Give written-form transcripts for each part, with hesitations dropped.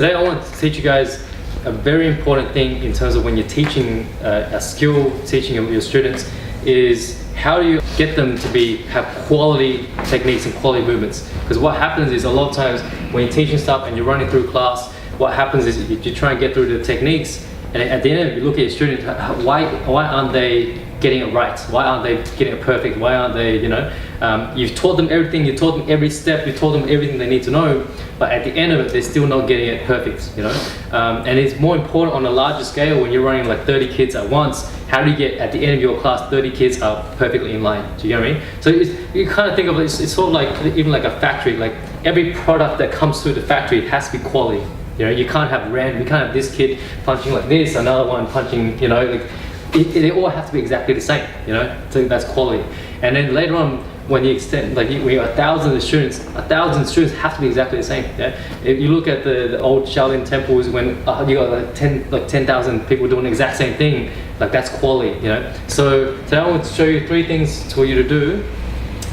Today I want to teach you guys a very important thing in terms of when you're teaching a skill, teaching your students, is how do you get them to have quality techniques and quality movements? Because what happens is a lot of times when you're teaching stuff and you're running through class, what happens is you try and get through the techniques, and at the end you look at your student, why aren't they getting it right? Why aren't they getting it perfect? Why aren't they, you've taught them everything, you taught them every step, you taught them everything they need to know, but at the end of it, they're still not getting it perfect, And it's more important on a larger scale when you're running like 30 kids at once. How do you get, at the end of your class, 30 kids are perfectly in line? Do you get what I mean? So you kind of think of it, it's sort of like, even like a factory, like every product that comes through the factory has to be quality. You can't have random, you can't have this kid punching like this, another one punching, they all have to be exactly the same, so that's quality. And then later on, when you extend, like we have 1,000 students, 1,000 students have to be exactly the same. Yeah? If you look at the old Shaolin temples, when you got like 10,000 people doing the exact same thing, like that's quality. So today I want to show you 3 things for you to do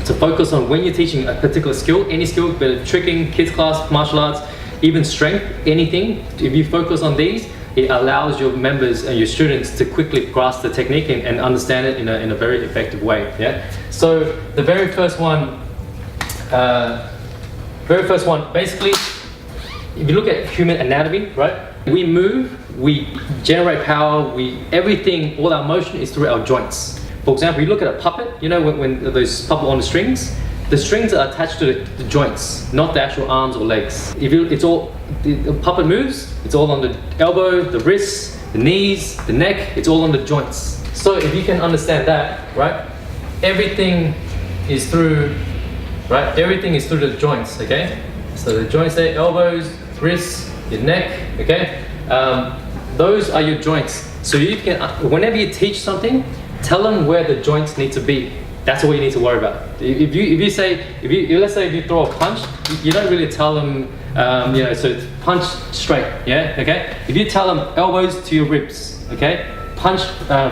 to focus on when you're teaching a particular skill, any skill, whether tricking, kids class, martial arts, even strength, anything. If you focus on these, it allows your members and your students to quickly grasp the technique and understand it in a very effective way. Yeah. So the very first one, basically, if you look at human anatomy, right? We move, we generate power, everything, all our motion is through our joints. For example, you look at a puppet, when those puppet on the strings are attached to the joints, not the actual arms or legs. The puppet moves, it's all on the elbow, the wrists, the knees, the neck, it's all on the joints. So if you can understand that, right? Everything is through the joints, okay? So the joints there, elbows, wrists, your neck, okay? Those are your joints. So you can, whenever you teach something, tell them where the joints need to be. That's all you need to worry about. Let's say if you throw a punch, you don't really tell them, so punch straight, yeah, okay? If you tell them elbows to your ribs, okay? Punch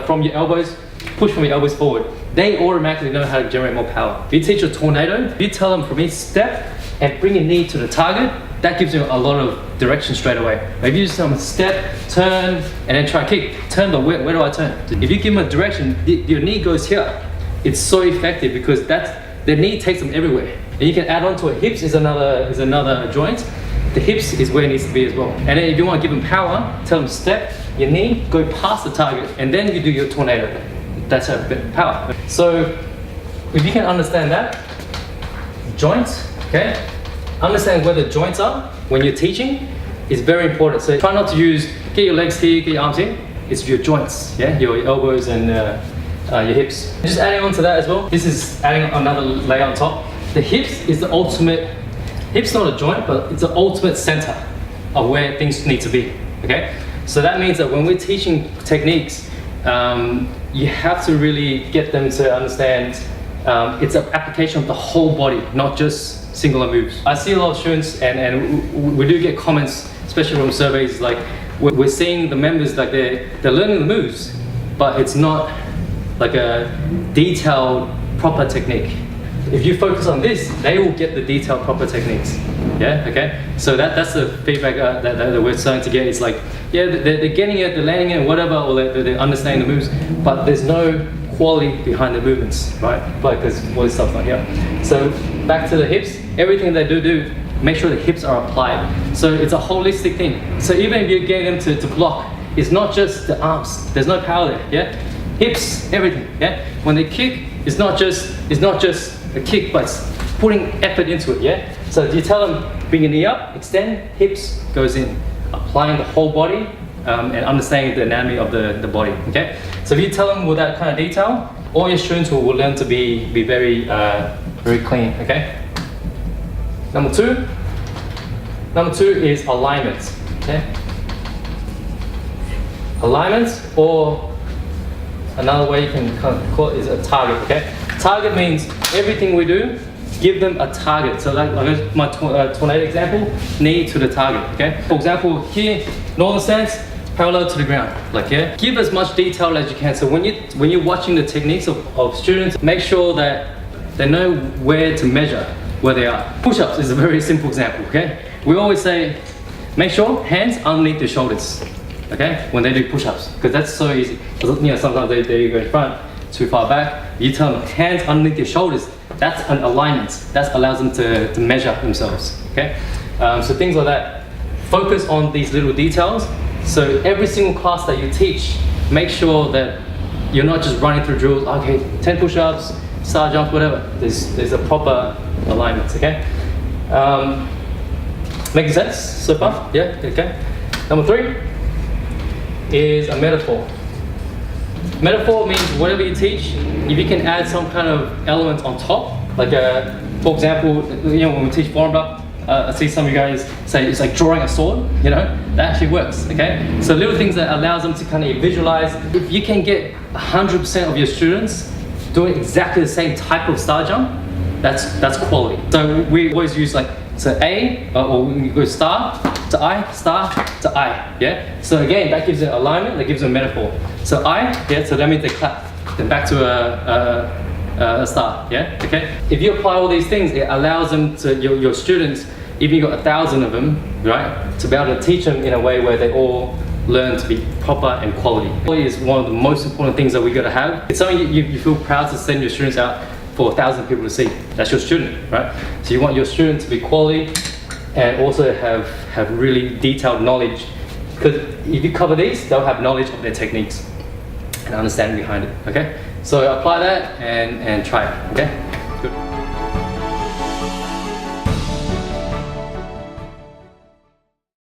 from your elbows, push from your elbows forward. They automatically know how to generate more power. If you teach a tornado, if you tell them from each step and bring your knee to the target, that gives you a lot of direction straight away. If you just tell them step, turn, and then try kick, turn, but where do I turn? If you give them a direction, your knee goes here. It's so effective because the knee takes them everywhere. And you can add on to it. Hips is another joint. The hips is where it needs to be as well. And then if you want to give them power, tell them step, your knee, go past the target, and then you do your tornado. That's a bit of power. So if you can understand that, joints, okay? Understand where the joints are when you're teaching is very important. So try not to get your legs here, get your arms here. It's your joints, yeah? Your elbows and your hips. Just adding on to that as well, this is adding another layer on top. The hips is the ultimate, hips not a joint, but it's the ultimate center of where things need to be, okay? So that means that when we're teaching techniques, you have to really get them to understand it's an application of the whole body, not just singular moves. I see a lot of students, and we do get comments, especially from surveys, like we're seeing the members, like they're learning the moves, but it's not like a detailed, proper technique. If you focus on this, they will get the detailed, proper techniques. Yeah, okay? So that's the feedback that we're starting to get. It's like, yeah, they're getting it, they're landing it, whatever, or they're understanding the moves, but there's no quality behind the movements, right? Because all this stuff's not here. So back to the hips, everything they do, make sure the hips are applied. So it's a holistic thing. So even if you're getting them to block, it's not just the arms, there's no power there, yeah? Hips, everything, yeah? When they kick, it's not just a kick, but it's putting effort into it, yeah? So you tell them, bring your knee up, extend, hips goes in. Applying the whole body and understanding the anatomy of the body, okay? So if you tell them with that kind of detail, all your students will learn to be very, very clean, okay? Number two is alignment, okay? Alignment, or another way you can kind of call it is a target, okay? Target means everything we do, give them a target. So like my tornado example, knee to the target, okay? For example, here, northern stance, parallel to the ground, like, yeah? Give as much detail as you can. So when you're watching the techniques of students, make sure that they know where to measure where they are. Push-ups is a very simple example, okay? We always say, Make sure hands underneath the shoulders, okay? When they do push-ups, because that's so easy. You know, sometimes they go in front, too far back. You tell them hands underneath your shoulders. That's an alignment. That allows them to measure themselves, okay? So things like that. Focus on these little details. So every single class that you teach, make sure that you're not just running through drills. Okay, 10 push-ups, star jumps, whatever. There's a proper alignment, okay? Making sense so far? Yeah, okay. Number 3 is a metaphor. Metaphor means whatever you teach, if you can add some kind of element on top, like for example, you know, when we teach Formblock, I see some of you guys say it's like drawing a sword, you know, that actually works, okay? So little things that allows them to kind of visualize. If you can get 100% of your students doing exactly the same type of star jump, that's quality. So we always use like, so A, or we go star to I, star to I, yeah? So again, that gives it alignment, that gives it a metaphor. So I, yeah, so that means they clap, then back to a star, yeah, okay? If you apply all these things, it allows them to, your students, if you got 1,000 of them, right, to be able to teach them in a way where they all learn to be proper and quality. Quality is one of the most important things that we gotta have. It's something you feel proud to send your students out for 1,000 people to see. That's your student, right? So you want your student to be quality and also have really detailed knowledge. Because if you cover these, they'll have knowledge of their techniques and understanding behind it, okay? So apply that and try it, okay?